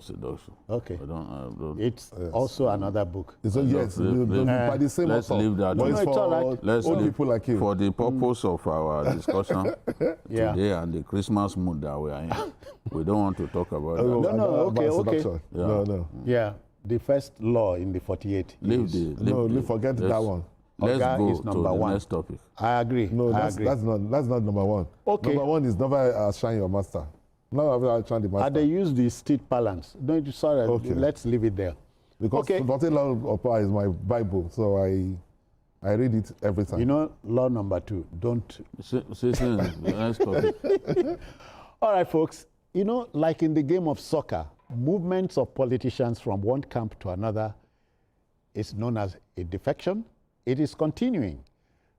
seduction. Okay. I don't. It's also another book. So yes, by the same let's author. leave that. But it's it's for all right. Let's old leave people like you. for the purpose of our discussion Yeah. today and the Christmas mood that we are in. We don't want to talk about that. No, okay. Seduction. Yeah. No. Yeah. The first law in the 48 is... Forget that one. Let's Oga go is to number the one. next topic. I agree. No, I that's agree. not number one. Okay. Number one is never outshine your master. Never outshine the master. They use the state balance. Don't you sorry? Okay. Let's leave it there. Because Okay. Nothing Law Opa is my Bible, so I read it every time. You know, law number 2, don't... The next topic. All right, folks. You know, like in the game of soccer, movements of politicians from one camp to another is known as a defection. It is continuing.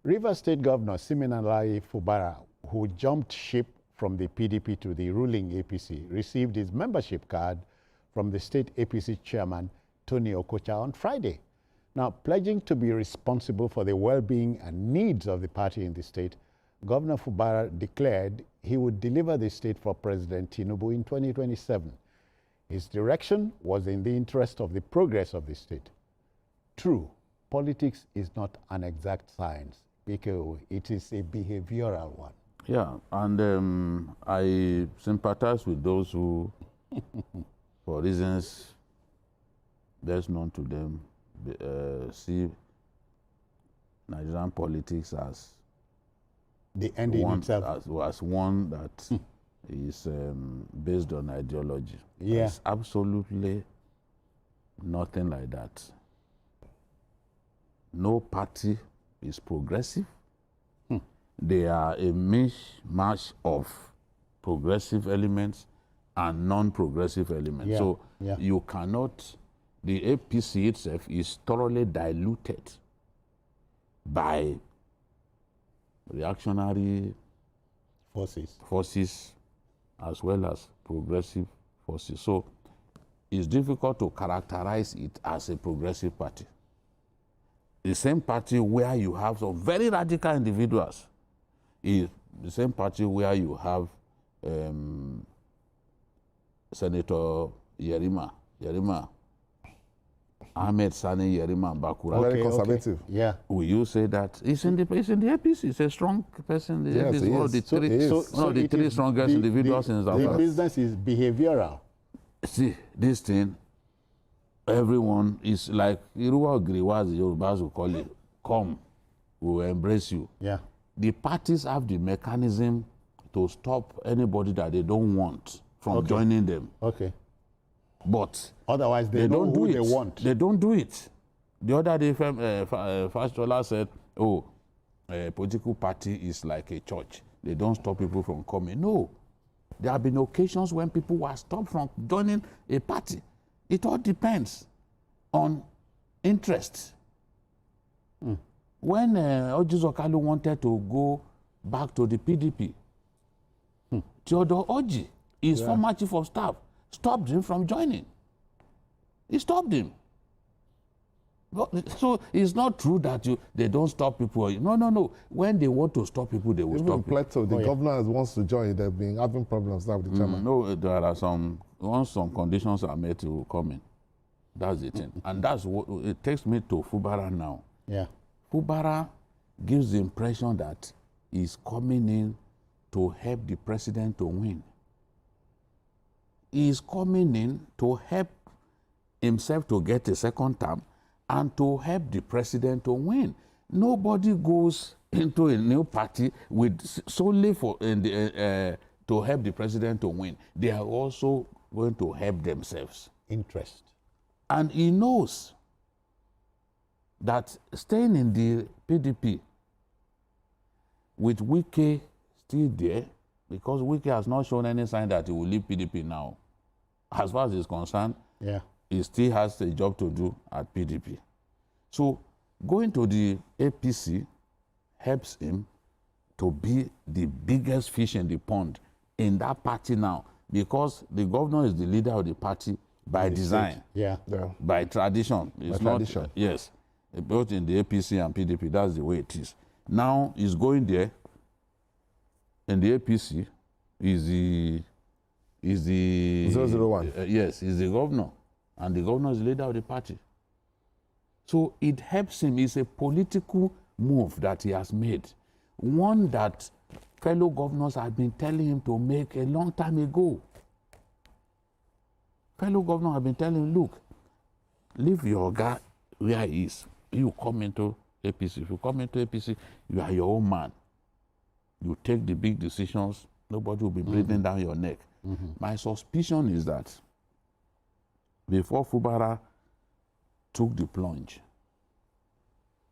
Rivers State Governor Siminalayi Fubara, who jumped ship from the PDP to the ruling APC, received his membership card from the state APC chairman, Tony Okocha, on Friday. Now, pledging to be responsible for the well-being and needs of the party in the state, Governor Fubara declared he would deliver the state for President Tinubu in 2027. His direction was in the interest of the progress of the state. True, politics is not an exact science, because it is a behavioral one. Yeah, and I sympathize with those who, for reasons best known to them, see Nigerian politics as The end in one, itself. as one that is based on ideology. Yeah. It's absolutely nothing like that. No party is progressive. They are a mishmash of progressive elements and non-progressive elements. Yeah, So yeah. you cannot, the APC itself is thoroughly diluted by reactionary forces as well as progressive forces. So it's difficult to characterize it as a progressive party. The same party where you have some very radical individuals is the same party where you have Senator Yerima Ahmed Sani Yerima Bakura. Very conservative. Okay. Yeah. Will you say that it's in the APC? It's a strong person. Yes, It's it one of the is. three, it three is strongest individuals in South The Africa. business is behavioral. See, this thing, everyone is like Iruwa Griwa, the Yorubas will call it, come, we will embrace you. Yeah. The parties have the mechanism to stop anybody that they don't want from joining them. Okay. But Otherwise, they know don't do who it. they want. They don't do it. The other day, Fastola said, oh, a political party is like a church. They don't stop people from coming. No. There have been occasions when people were stopped from joining a party. It all depends on interest. When Ojizo Kalu wanted to go back to the PDP, Theodore Oji, his former chief of staff, stopped him from joining. He stopped him. So it's not true that they don't stop people. No. When they want to stop people, they will Even stop people. Plateau, the governor wants to join. They've been having problems now with the chairman. No, there are once some conditions are met, to come in. That's the thing. And that's what it takes me to Fubara now. Yeah. Fubara gives the impression that he's coming in to help the president to win. He is coming in to help himself to get a second term and to help the president to win. Nobody goes into a new party with solely for to help the president to win. They are also going to help themselves. Interest. And he knows that staying in the PDP with Wike still there, because Wike has not shown any sign that he will leave PDP now. As far as he's concerned, he still has a job to do at PDP. So going to the APC helps him to be the biggest fish in the pond in that party now, because the governor is the leader of the party by design, by tradition. It's not, yes, both in the APC and PDP, that's the way it is. Now he's going there, and the APC is the is the 001. Yes, he's the governor, and the governor is the leader of the party. So it helps him. It's a political move that he has made, one that fellow governors have been telling him to make a long time ago. Fellow governors have been telling him, look, leave your guy where he is. You come into APC. If you come into APC, you are your own man. You take the big decisions. Nobody will be breathing down your neck. My suspicion is that before Fubara took the plunge,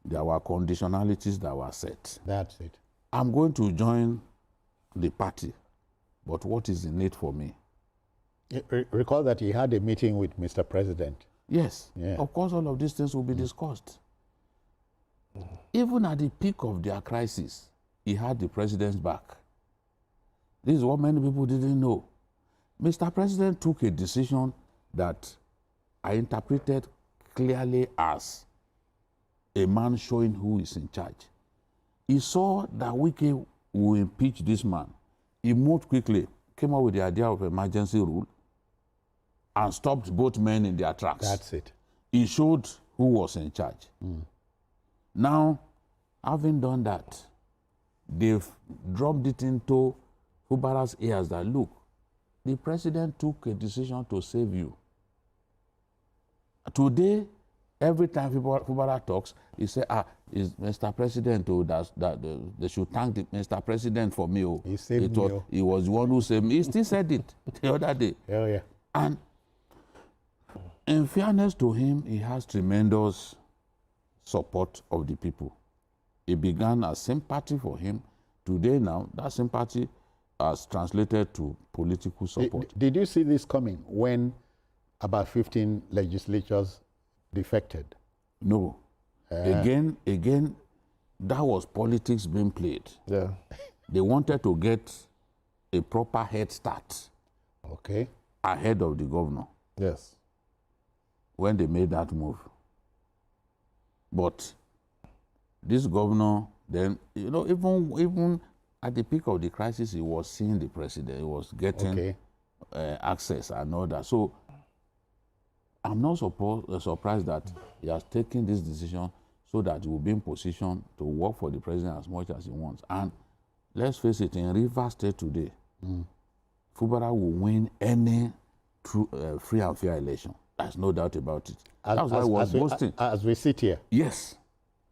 there were conditionalities that were set. That's it. I'm going to join the party, but what is in it for me? Recall that he had a meeting with Mr. President. Yes, Yeah. of course all of these things will be discussed. Even at the peak of their crisis, he had the president's back. This is what many people didn't know. Mr. President took a decision that I interpreted clearly as a man showing who is in charge. He saw that Wike will impeach this man. He moved quickly, came up with the idea of emergency rule, and stopped both men in their tracks. That's it. He showed who was in charge. Now, having done that, they've dropped it into Fubara's ears that, look, the president took a decision to save you. Today, every time Fubara talks, he says, is Mr. President, they should thank Mr. President for me. He saved me. He was the one who saved me. He still said it the other day. Oh, yeah. And in fairness to him, he has tremendous support of the people. It began as sympathy for him. Today now, that sympathy has translated to political support. Did you see this coming when about 15 legislatures defected? No. Again, that was politics being played. Yeah. They wanted to get a proper head start Okay. ahead of the governor Yes. when they made that move. But this governor, then, even at the peak of the crisis, he was seeing the president. He was getting access and all that. So I'm not surprised that he has taken this decision so that he will be in position to work for the president as much as he wants. And let's face it, in Rivers State today, Fubara will win any free and fair election. There's no doubt about it. That's why I was boasting. As we sit here. Yes.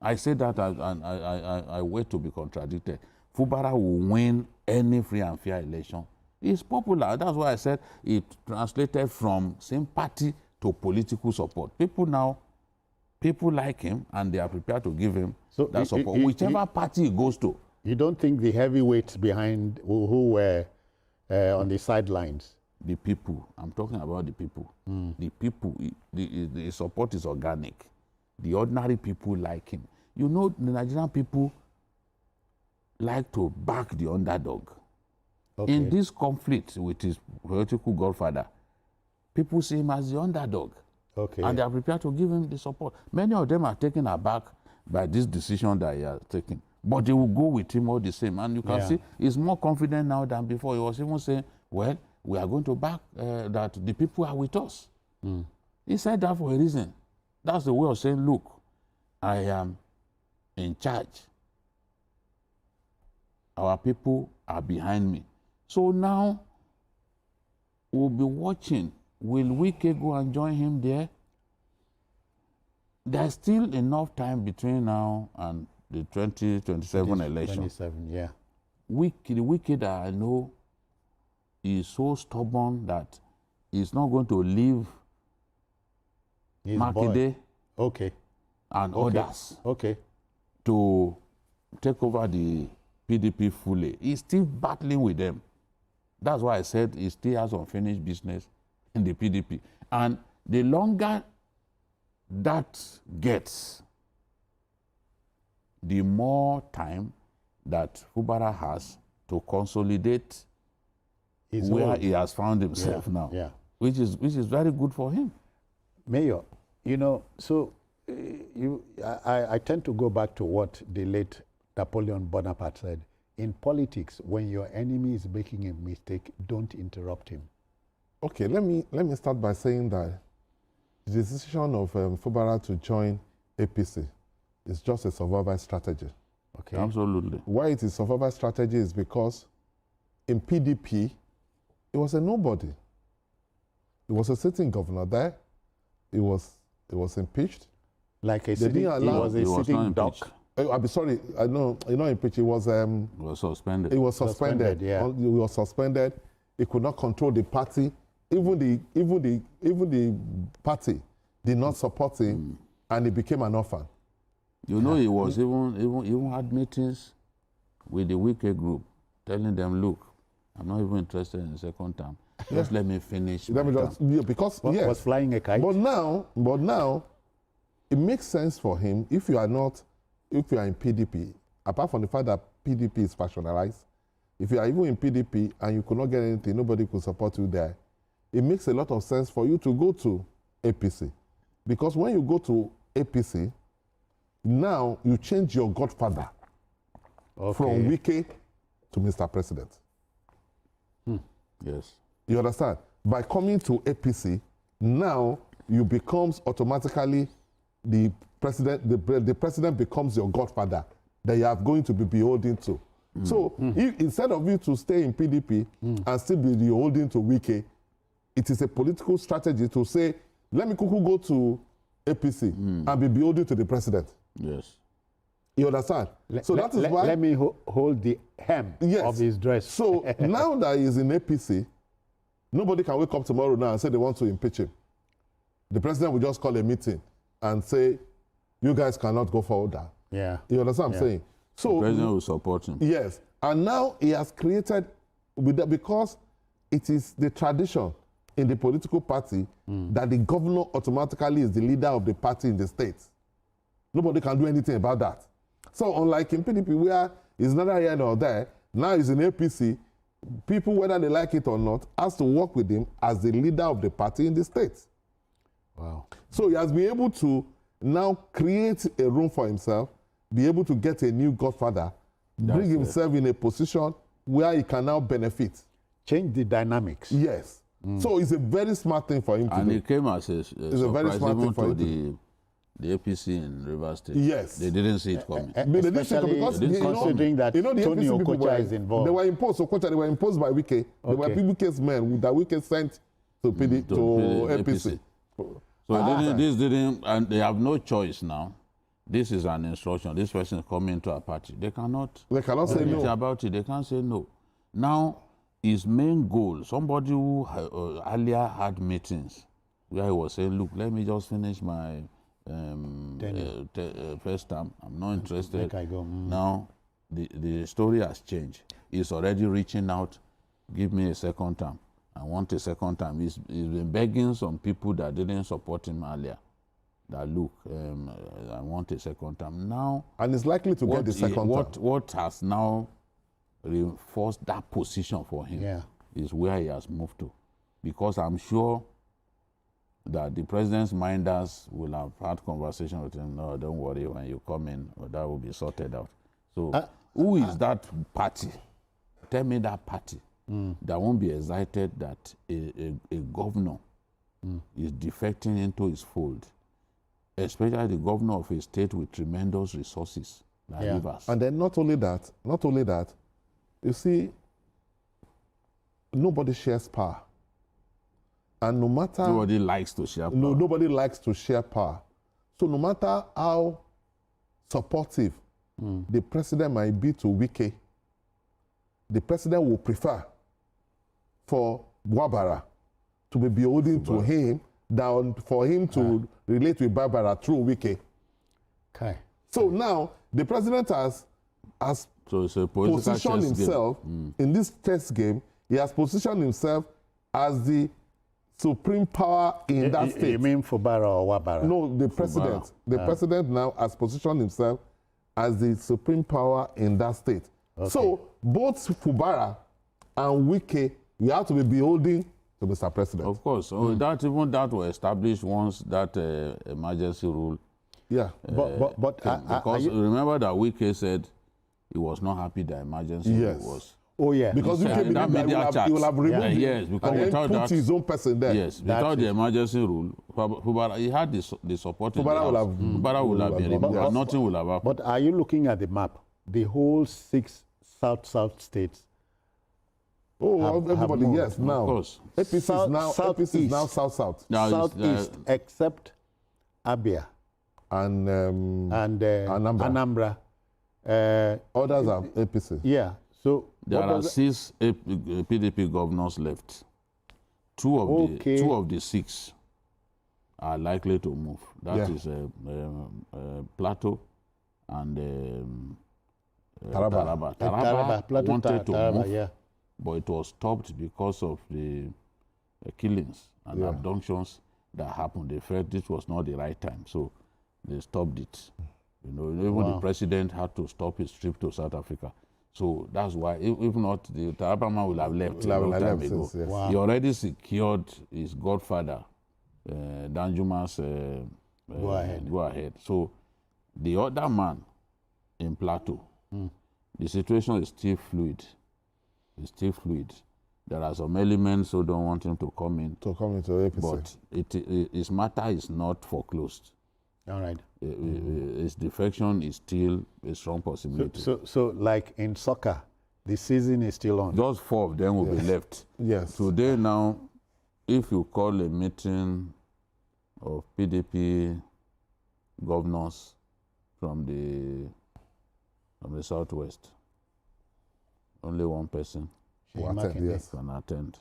I say that and I wait to be contradicted. Fubara will win any free and fair election. It's popular. That's why I said it translated from sympathy to political support. People like him and they are prepared to give him that support. Whichever party he goes to. You don't think the heavyweights behind who were on the sidelines? The people. I'm talking about the people. The people, the support is organic. The ordinary people like him. You know, the Nigerian people like to back the underdog. Okay. In this conflict with his political godfather, people see him as the underdog. Okay. And they are prepared to give him the support. Many of them are taken aback by this decision that he has taken. But they will go with him all the same. And you can see he's more confident now than before. He was even saying, well, we are going to back that the people are with us. He said that for a reason. That's the way of saying, look, I am in charge. Our people are behind me. So now we'll be watching. Will Wike go and join him there? There's still enough time between now and the 2027 election. 27, yeah. The Wike that I know is so stubborn that he's not going to leave His Makinde boy. and others Okay. to take over the PDP fully. He's still battling with them. That's why I said he still has unfinished business in the PDP. And the longer that gets, the more time that Fubara has to consolidate where he has found himself now, which is very good for him. Mayor, you know, so I tend to go back to what the late Napoleon Bonaparte said. In politics, when your enemy is making a mistake, don't interrupt him. Okay, let me start by saying that the decision of Fubara to join APC is just a survival strategy. Okay. Absolutely. Why it is survival strategy is because in PDP, it was a nobody. It was a sitting governor there. It was impeached. Like a They sitting, didn't he allow- was a He was sitting not impeached. duck. I'll be sorry. I know impeached. It was Suspended. It was suspended. Yeah. It was suspended. It could not control the party. Even the party did not support him, and he became an orphan. You know, he was even had meetings with the Wike group, telling them, look, I'm not even interested in the second term. Just let me finish. Let me my just, term." yeah, because Was yes, flying a kite. but now, it makes sense for him if you are in PDP. Apart from the fact that PDP is factionalized, if you are even in PDP and you could not get anything, nobody could support you there. It makes a lot of sense for you to go to APC, because when you go to APC, now you change your godfather from Wike to Mr. President. Yes. You understand? By coming to APC, now you becomes automatically the president. The president becomes your godfather that you are going to be beholden to. So instead of you to stay in PDP and still be beholden to Wike, it is a political strategy to say, let me go to APC and be beholden to the president. Yes. You understand? So that is why. Let me hold the hem of his dress. So now that he's in APC, nobody can wake up tomorrow now and say they want to impeach him. The president will just call a meeting and say, you guys cannot go forward. Yeah. You understand what I'm saying? So The president will support him. yes. And now he has created, with that, because it is the tradition in the political party that the governor automatically is the leader of the party in the state. Nobody can do anything about that. So unlike in PDP, where it's neither here nor there, now he's in APC, people, whether they like it or not, has to work with him as the leader of the party in the state. Wow. So he has been able to now create a room for himself, be able to get a new godfather, bring himself in a position where he can now benefit. Change the dynamics. Yes. So it's a very smart thing for him to And do. it came as a very surprise smart thing even for to him the APC in Rivers State. Yes. They didn't see it coming. They didn't see it Especially because considering that the Tony APC people Okocha is involved. They were imposed. Okocha, they were imposed by Wike. They were Wike's men that Wike sent to APC. So this didn't, and they have no choice now. This is an instruction. This person is coming to a party. They cannot say do anything no. about it. They can't say no. Now, his main goal, somebody who earlier had meetings where he was saying, look, let me just finish my first term. I'm not interested. Make I go. Now, the story has changed. He's already reaching out, give me a second term. I want a second term. He's been begging some people that didn't support him earlier that, look, I want a second term. Now, And it's likely to get the second term. what has now reinforced that position for him is where he has moved to. Because I'm sure that the president's minders will have had conversation with him. No, don't worry, when you come in, that will be sorted out. So who is that party? Tell me that party that won't be excited that a governor is defecting into his fold, especially the governor of a state with tremendous resources like Rivers. And then not only that, you see, nobody shares power. And no matter... Nobody likes to share power. Nobody likes to share power. So no matter how supportive the president might be to Wike, the president will prefer for Fubara to be beholden to him than for him to relate with Fubara through Wike. Okay. So now the president has So it's a political positioned chess himself in this chess game. He has positioned himself as the supreme power in that state. You mean Fubara or Wabara? No, the president. Fubara. The president now has positioned himself as the supreme power in that state. Okay. So both Fubara and Wike, we have to be beholden to Mr. President. Of course. So that was established once that emergency rule. Yeah. But because remember that Wike said he was not happy the emergency rule was Oh, yeah. Because Yes, UK believe that that media he will have removed Yeah, him. yes, because and then without put that- his own person there. Yes, without the emergency rule, Fubara, he had the support in the Fubara will House. have- Fubara would have been gone, removed, yes. and nothing will have happened. But are you looking at the map? The whole 6 South states. Oh, have everybody, moved. yes, now. Of course. APC is now Southeast. South. Now it's, Southeast, except Abia And and Anambra. Anambra. Others are APC. Yeah. So there what are does 6 PDP governors left. Two of the 6 are likely to move. That Yeah. is Plateau and Taraba. Taraba Plateau, wanted to Taraba, move, yeah. but it was stopped because of the killings and Yeah. abductions that happened. They felt this was not the right time, so they stopped it. You know, even the president had to stop his trip to South Africa. So that's why, if not, the Taraba man will have left a long time ago. Since, yes. Wow. He already secured his godfather, Danjuma's go ahead. So the other man in Plateau, the situation is still fluid. It's still fluid. There are some elements who don't want him to come in, To come into APC. but his matter is not foreclosed. All right. His defection is still a strong possibility. So like in soccer, the season is still on. Just 4 of them will be left. Yes. Today now, if you call a meeting of PDP governors from the Southwest, only one person Will attend, Makinde. yes. can attend.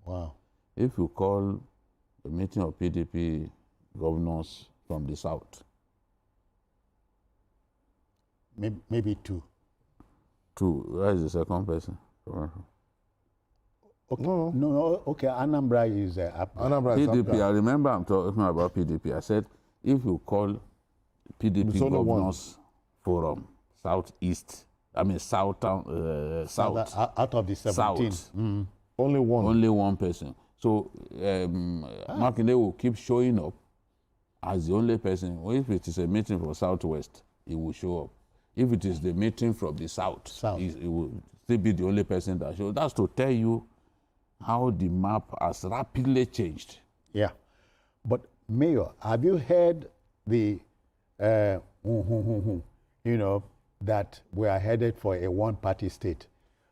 Wow. If you call a meeting of PDP governors from the South, Maybe 2. 2, where is the second person? Okay. No. Okay. Anambra is up. Anambra is PDP, Abga. I remember I'm talking about PDP. I said, if you call PDP There's only one. Governors Forum, Southeast, I mean South, South, Out of the 17. South, Only one. only one person. So Makinde will keep showing up as the only person. Well, if it is a meeting for Southwest, he will show up. If it is the meeting from the South, he will still be the only person that shows. That's to tell you how the map has rapidly changed. Yeah. But Mayor, have you heard the, that we are headed for a one-party state?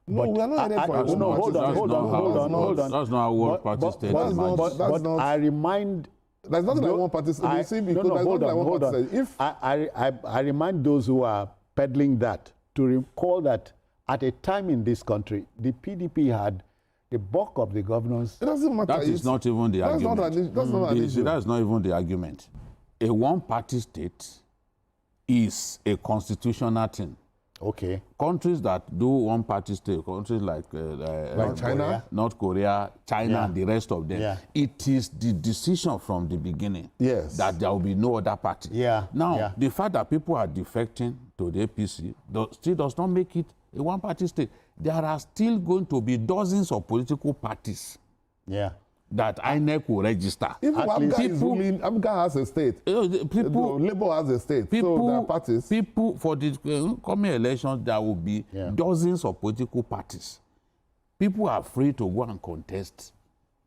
No, we are not headed for a That's one-party not- state. that's hold on. That's not how one-party state that's is not- managed. that's But not- I remind There's nothing like one party state. You see, because there's nothing like one party state. If I remind those who are peddling that to recall that at a time in this country, the PDP had the bulk of the governors. it doesn't matter. That is It's- not even the that's argument. not an, that's not an issue. That's not even the argument. A one-party state is a constitutional thing. Okay. Countries that do one-party state, countries like China? North Korea, China, Yeah. and the rest of them, Yeah. it is the decision from the beginning Yes. that there will be no other party. Yeah, Now, yeah. the fact that people are defecting to the APC still does not make it a one-party state. There are still going to be dozens of political parties Yeah. that INEC will register. If At Abga least is people- ruling, Abga has a state. People, Labour has a state. people, so there are parties. people for the coming elections, there will be Yeah. dozens of political parties. People are free to go and contest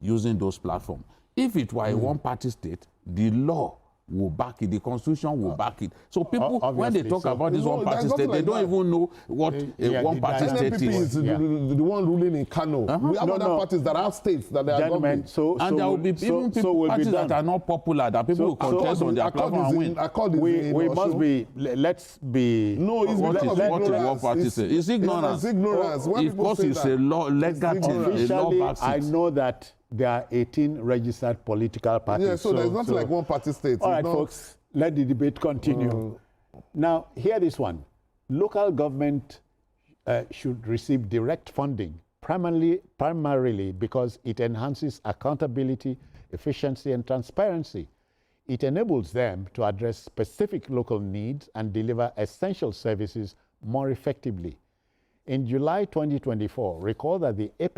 using those platforms. If it were a one-party state, the law will back it, the constitution will back it. So people, when they Obviously, talk so- about this No, one-party there's state, nothing they like don't that. even know what Yeah, a one-party the state NPP is. is Yeah. the one ruling in Kano. We have No, other no. parties that have states that they are Gentlemen, governing. And there will be even people, parties that are not popular, that people will contest on their Accord platform is and in- win. Accord is we in must Osun. be, let's be. No, it's What because is of what is ignorance. one party state? It's ignorance. It's ignorance. When Of people course, say it's that, a law, legal it's thing. ignorance. A law Officially, backs I it. know that there are 18 registered political parties. Yeah, so there's nothing like one party state. All It's right, not- folks, let the debate continue. Now, hear this one. Local government should receive direct funding, primarily because it enhances accountability, efficiency, and transparency. It enables them to address specific local needs and deliver essential services more effectively. In July 2024, recall that the